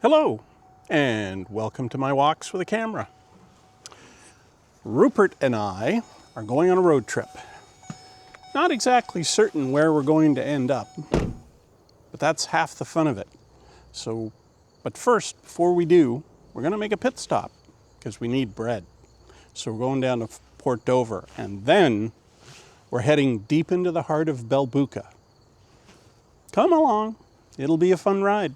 Hello, and welcome to my walks with a camera. Rupert and I are going on a road trip. Not exactly certain where we're going to end up, but that's half the fun of it. But first, before we do, we're going to make a pit stop because we need bread. So we're going down to Port Dover, and then we're heading deep into the heart of Belbooka. Come along, it'll be a fun ride.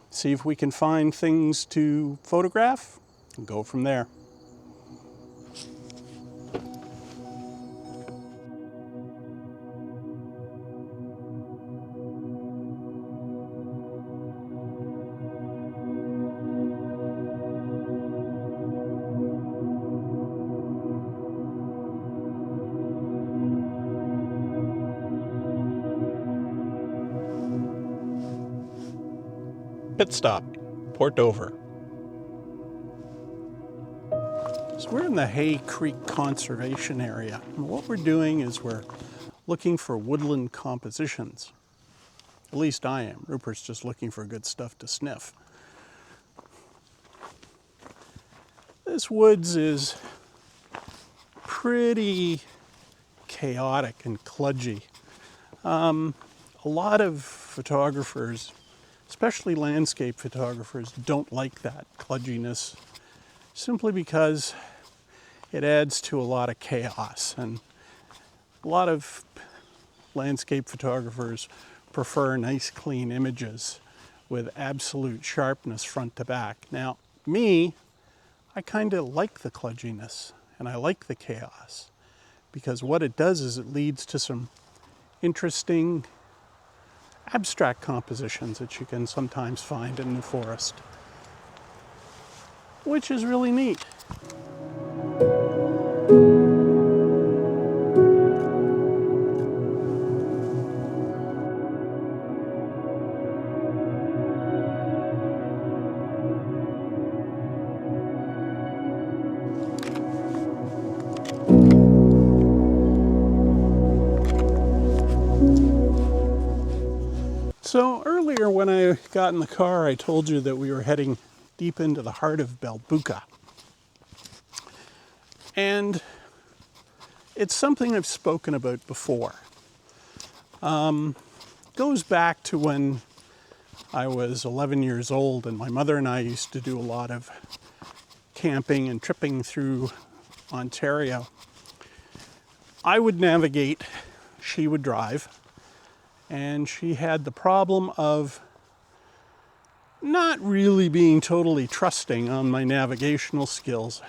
See if we can find things to photograph and go from there. Pit stop, Port Dover. So we're in the Hay Creek Conservation Area. And what we're doing is we're looking for woodland compositions. At least I am. Rupert's just looking for good stuff to sniff. This woods is pretty chaotic and kludgy. A lot of photographers, especially landscape photographers, don't like that kludginess simply because it adds to a lot of chaos. And a lot of landscape photographers prefer nice, clean images with absolute sharpness front to back. Now, me, I kind of like the kludginess and I like the chaos because what it does is it leads to some interesting abstract compositions that you can sometimes find in the forest, which is really neat. So earlier when I got in the car, I told you that we were heading deep into the heart of Belbooka. And it's something I've spoken about before. Goes back to when I was 11 years old and my mother and I used to do a lot of camping and tripping through Ontario. I would navigate, she would drive. And she had the problem of not really being totally trusting on my navigational skills.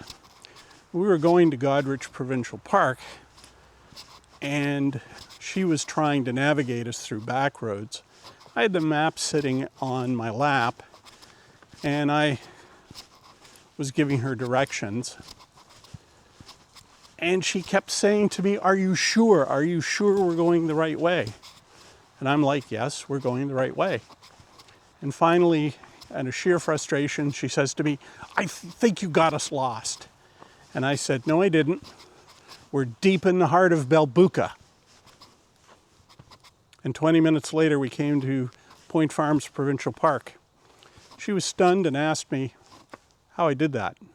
We were going to Goderich Provincial Park, and she was trying to navigate us through back roads. I had the map sitting on my lap, and I was giving her directions. And she kept saying to me, "Are you sure? Are you sure we're going the right way?" And I'm like, "Yes, we're going the right way." And finally, out of sheer frustration, she says to me, "I think you got us lost." And I said, "No, I didn't. We're deep in the heart of Belbooka." And 20 minutes later, we came to Point Farms Provincial Park. She was stunned and asked me how I did that. I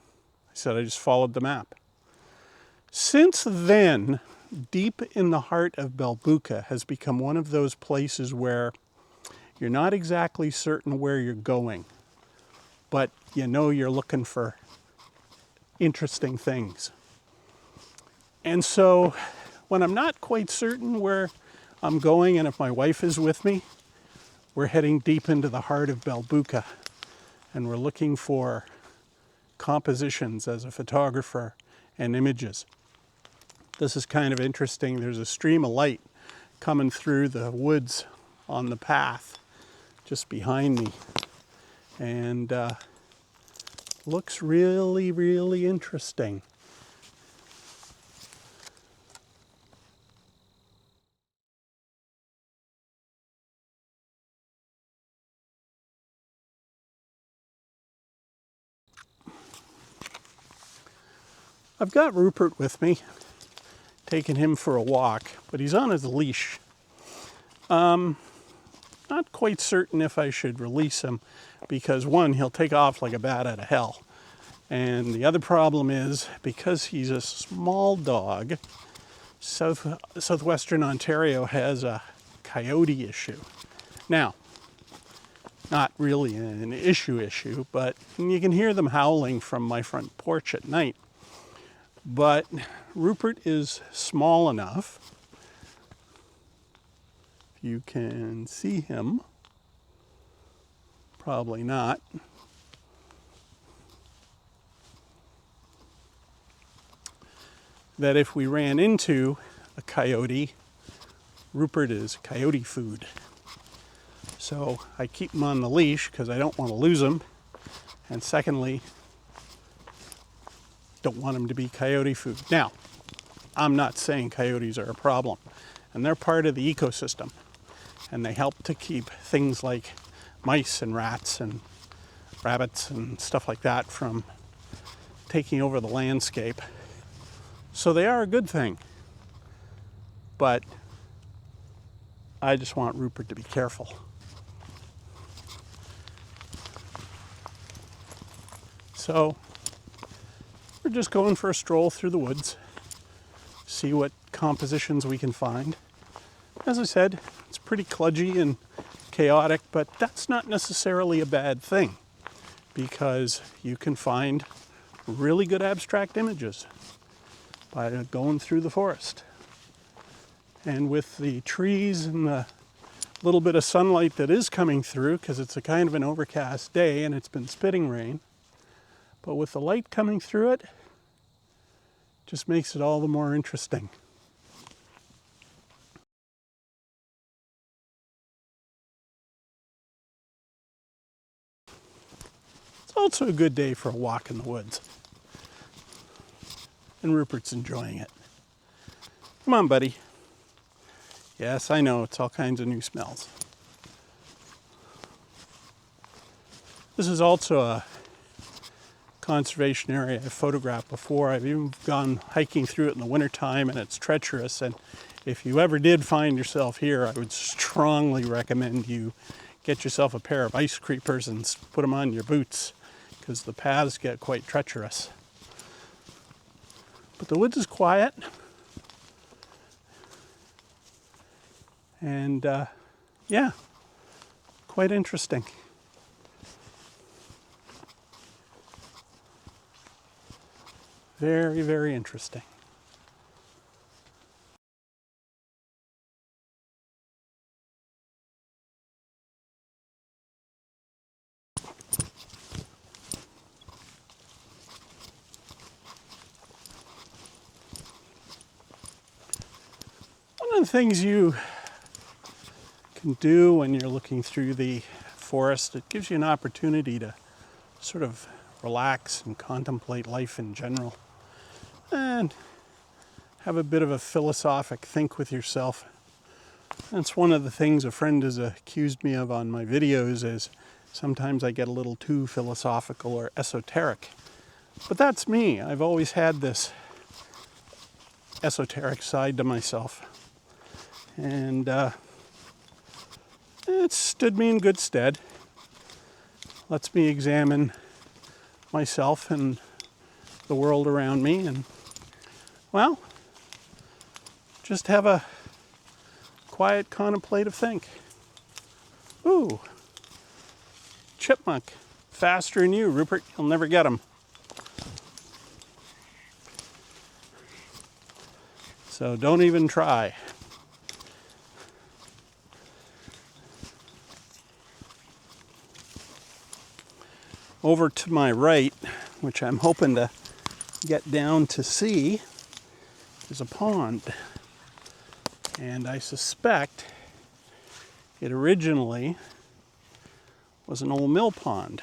said, "I just followed the map." Since then, deep in the heart of Belbooka has become one of those places where you're not exactly certain where you're going, but you know you're looking for interesting things. And so when I'm not quite certain where I'm going, and if my wife is with me, we're heading deep into the heart of Belbooka, and we're looking for compositions as a photographer and images. This is kind of interesting. There's a stream of light coming through the woods on the path just behind me. And looks really, really interesting. I've got Rupert with me, taking him for a walk, but he's on his leash. not quite certain if I should release him because one, he'll take off like a bat out of hell. And the other problem is because he's a small dog, southwestern Ontario has a coyote issue. Now, not really an issue, but you can hear them howling from my front porch at night. But Rupert is small enough, you can see him, probably not, that if we ran into a coyote, Rupert is coyote food. So I keep him on the leash because I don't want to lose him. And secondly, don't want him to be coyote food. Now, I'm not saying coyotes are a problem. And they're part of the ecosystem. And they help to keep things like mice and rats and rabbits and stuff like that from taking over the landscape. So they are a good thing. But I just want Rupert to be careful. So we're just going for a stroll through the woods, see what compositions we can find. As I said, it's pretty kludgy and chaotic, but that's not necessarily a bad thing because you can find really good abstract images by going through the forest. And with the trees and the little bit of sunlight that is coming through, because it's a kind of an overcast day and it's been spitting rain, but with the light coming through it, just makes it all the more interesting. It's also a good day for a walk in the woods. And Rupert's enjoying it. Come on, buddy. Yes, I know, it's all kinds of new smells. This is also a conservation area I've photographed before. I've even gone hiking through it in the wintertime and it's treacherous. And if you ever did find yourself here, I would strongly recommend you get yourself a pair of ice creepers and put them on your boots because the paths get quite treacherous. But the woods is quiet. And yeah, quite interesting. Very, very interesting. One of the things you can do when you're looking through the forest, it gives you an opportunity to sort of relax and contemplate life in general and have a bit of a philosophic think with yourself. That's one of the things a friend has accused me of on my videos is sometimes I get a little too philosophical or esoteric. But that's me. I've always had this esoteric side to myself. And it stood me in good stead. Lets me examine myself and the world around me and, well, just have a quiet contemplative think. Ooh, chipmunk, faster than you, Rupert, you'll never get him. So don't even try. Over to my right, which I'm hoping to get down to see, is a pond. And I suspect it originally was an old mill pond.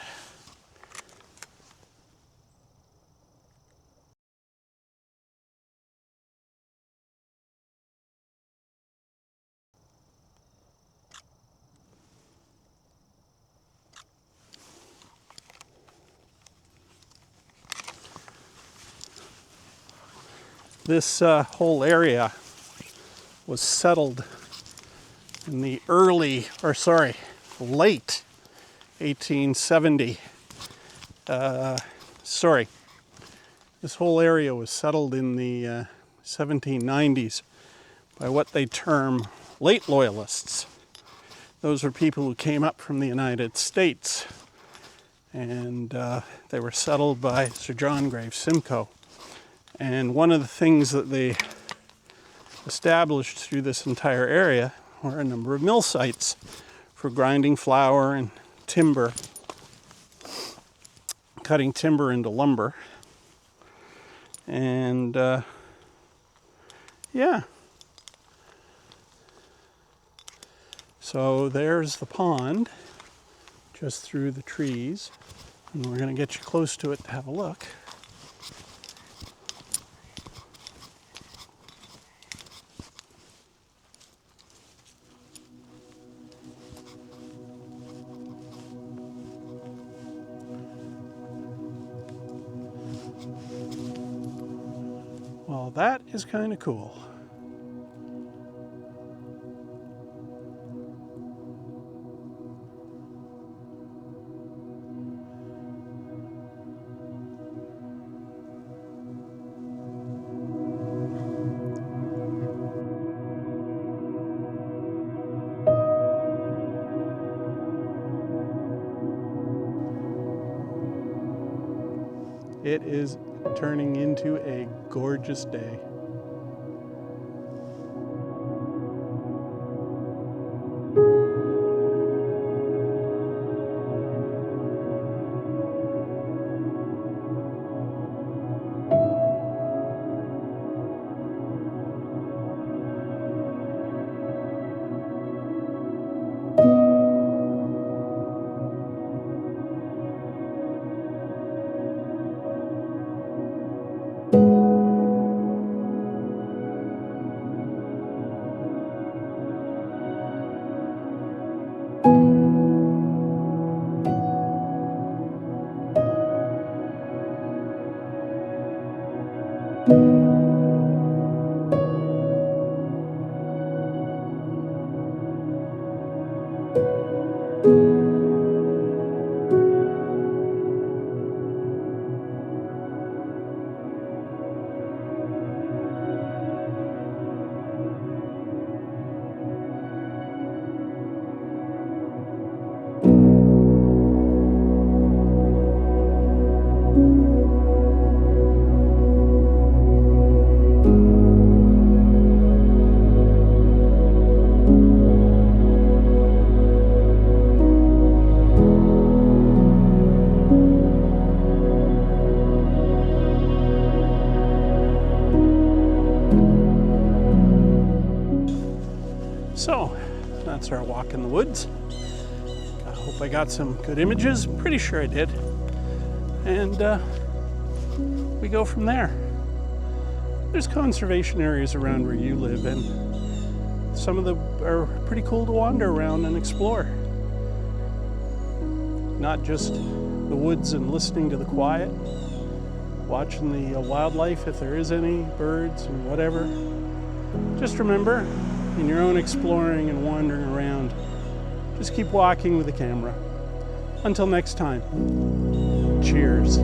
This whole area was settled in the late 1870. This whole area was settled in the 1790s by what they term late Loyalists. Those were people who came up from the United States, and they were settled by Sir John Grave Simcoe. And one of the things that they established through this entire area were a number of mill sites for grinding flour and timber, cutting timber into lumber. And yeah. So there's the pond, just through the trees. And we're going to get you close to it to have a look. Well, that is kind of cool. It is turning into a gorgeous day. So, that's our walk in the woods. I hope I got some good images. Pretty sure I did. And we go from there. There's conservation areas around where you live, and some of them are pretty cool to wander around and explore. Not just the woods and listening to the quiet, watching the wildlife if there is any, birds and whatever. Just remember, in your own exploring and wandering around, just keep walking with the camera. Until next time, cheers.